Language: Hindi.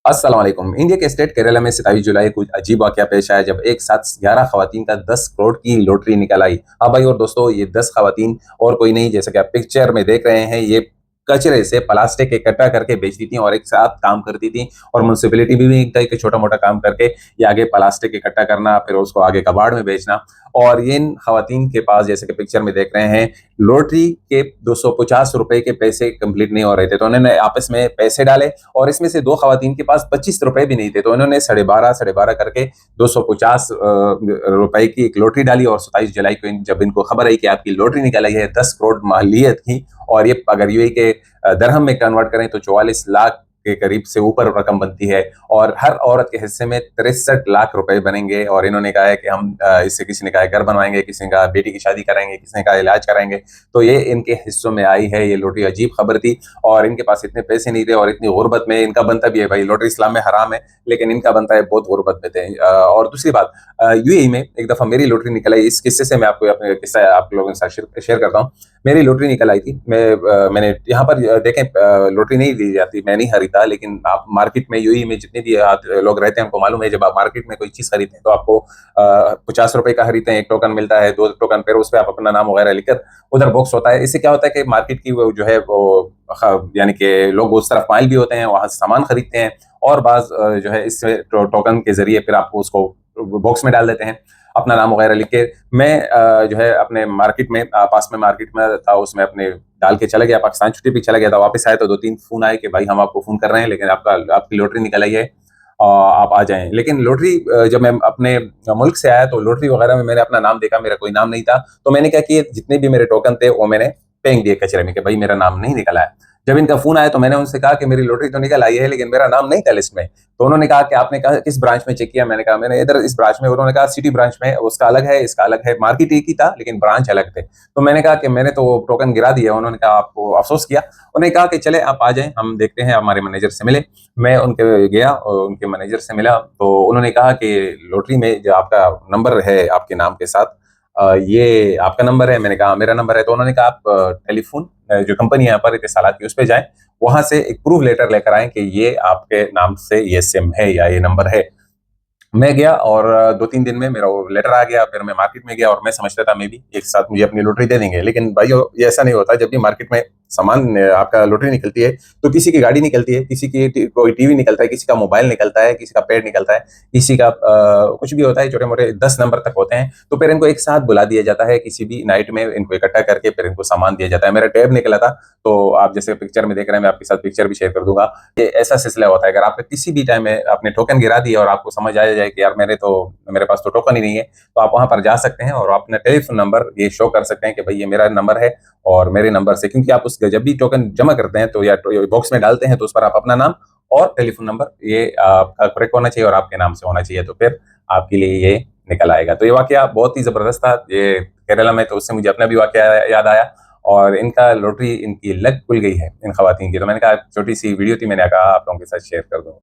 अस्सलाम वालेकुम। इंडिया के स्टेट केरला में 27 जुलाई को अजीब वाकया पेश आया जब एक साथ 11 खवातीन का 10 करोड़ की लॉटरी निकल आई। हाँ भाई और दोस्तों, ये 10 खवातीन और कोई नहीं, जैसा कि आप पिक्चर में देख रहे हैं, ये कचरे से प्लास्टिक इकट्ठा करके बेचती थी और एक साथ काम करती थी। और म्युनिसिपैलिटी भी एक था कि छोटा मोटा काम करके ये आगे प्लास्टिक इकट्ठा करना, फिर उसको आगे कबाड़ में बेचना। और ये इन खवातीन के पास, जैसे कि पिक्चर में देख रहे हैं, लॉटरी के 250 रुपए के पैसे कंप्लीट नहीं हो रहे थे, तो उन्होंने आपस में पैसे डाले। और इसमें से दो खवातीन के पास 25 रुपए भी नहीं थे, तो इन्होंने 12.5 करके 250 रुपए की एक लॉटरी डाली। और 27 जुलाई को जब इनको खबर आई कि आपकी लॉटरी निकल आई है 10 करोड़ मालियत की, और ये अगर यूएई के दरहम में कन्वर्ट करें तो 44 लाख के करीब से ऊपर रकम बनती है। और हर औरत के हिस्से में 63 लाख रुपए बनेंगे। और इन्होंने कहा है कि हम इससे, किसी ने कहा घर बनवाएंगे, किसी ने कहा बेटी की शादी कराएंगे, किसी ने कहा इलाज कराएंगे। तो ये इनके हिस्सों में आई है ये लॉटरी। अजीब खबर थी। और इनके पास इतने पैसे नहीं थे और इतनी गुर्बत में, इनका बनता भी है भाई, लॉटरी इस्लाम में हराम है, लेकिन इनका बनता है बहुत गुर्बत में थे। और दूसरी बात, यूएई में एक दफा मेरी लॉटरी निकल आई। इस किस्से से मैं आपको अपने किस्सा आप लोगों के साथ शेयर करता हूँ। मेरी लॉटरी निकल आई थी। मैंने यहाँ पर देखें, लॉटरी नहीं दी जाती, मैं नहीं खरीदा, लेकिन आप मार्केट में, यूएई में जितने भी लोग रहते हैं उनको मालूम है, जब आप मार्केट में कोई चीज खरीदते हैं तो आपको 50 रुपए का खरीदते हैं, एक टोकन मिलता है, दो टोकन, फिर उस पर आप अपना नाम वगैरह लिखकर उधर बॉक्स होता है। इससे क्या होता है कि मार्केट की वो जो है वो यानी कि लोग उस तरफ माइल भी होते हैं, वहां से सामान खरीदते हैं। और बाज जो है इस टोकन के जरिए फिर आपको उसको बॉक्स में डाल देते हैं, अपना नाम वगैरह लिख के। मैं जो है अपने मार्केट में, पास में मार्केट में था, उसमें अपने डाल के चला गया, पाकिस्तान छुट्टी पे चला गया था। वापस आए तो 2-3 फोन आए कि भाई हम आपको फोन कर रहे हैं, लेकिन आपकी लॉटरी निकल आई है, आप आ जाएं। लेकिन लॉटरी, जब मैं अपने मुल्क से आया तो लॉटरी वगैरह में मैंने अपना नाम देखा, मेरा कोई नाम नहीं था। तो मैंने क्या किया, जितने भी मेरे टोकन थे वो मैंने फेंक दिए कचरे में कि भाई मेरा नाम नहीं निकला है। जब इनका फोन आया तो मैंने उनसे कहा कि मेरी लॉटरी तो निकल आई है, लेकिन मेरा नाम नहीं था लिस्ट में। तो उन्होंने कहा कि आपने कहा किस ब्रांच में चेक किया? मैंने कहा मैंने इधर इस ब्रांच में। उन्होंने कहा सिटी ब्रांच में, उसका अलग है, इसका अलग है। मार्केट एक ही था लेकिन ब्रांच अलग थे। तो मैंने कहा कि मैंने तो टोकन गिरा दिया। उन्होंने कहा आपको अफसोस किया। उन्होंने कहा कि चले आप आ जाएं, हम देखते हैं। हमारे मैनेजर से मिले। मैं उनके गया और उनके मैनेजर से मिला, तो उन्होंने कहा कि लॉटरी में जो आपका नंबर है आपके नाम के साथ, ये आपका नंबर है। मैंने कहा मेरा नंबर है। तो उन्होंने कहा आप टेलीफोन, जो कंपनी यहाँ पर इत्तेसालात की, उस पर जाएं, वहां से एक प्रूफ लेटर लेकर आए कि ये आपके नाम से ये सिम है या ये नंबर है। मैं गया और 2-3 दिन में मेरा वो लेटर आ गया। फिर मैं मार्केट में गया और मैं समझता था मे भी एक साथ मुझे अपनी लॉटरी दे देंगे, लेकिन भाई ये ऐसा नहीं होता। जब भी मार्केट में सामान, आपका लॉटरी निकलती है, तो किसी की गाड़ी निकलती है, किसी की कोई टीवी निकलता है, किसी का मोबाइल निकलता है, किसी का पैड निकलता है, किसी का कुछ भी होता है, छोटे मोटे 10 नंबर तक होते हैं। तो फिर इनको एक साथ बुला दिया जाता है, किसी भी नाइट में इनको इकट्ठा करके फिर इनको सामान दिया जाता है। मेरा टैब निकला था, तो आप जैसे पिक्चर में देख रहे हैं, मैं आपके साथ पिक्चर भी शेयर कर दूंगा। ये ऐसा सिलसिला होता है। अगर आपने किसी भी टाइम में अपने टोकन गिरा दिए और आपको समझ आ जाए कि यार मेरे पास तो टोकन ही नहीं है, तो आप वहां पर जा सकते हैं और अपना टेलीफोन नंबर ये शो कर सकते हैं कि भाई ये मेरा नंबर है। और मेरे नंबर से, क्योंकि आप उस जब भी टोकन जमा करते हैं तो या बॉक्स में डालते हैं, तो उस पर आप अपना नाम और टेलीफोन नंबर ये आपका करेक्ट होना चाहिए और आपके नाम से होना चाहिए, तो फिर आपके लिए ये निकल आएगा। तो ये वाकया बहुत ही जबरदस्त था ये केरला में। तो उससे मुझे अपना भी वाकया याद आया। और इनका लॉटरी, इनकी लक खुल गई है इन खवातीन की। तो मैंने कहा छोटी सी वीडियो थी, मैंने कहा आप लोगों के साथ शेयर कर दूं।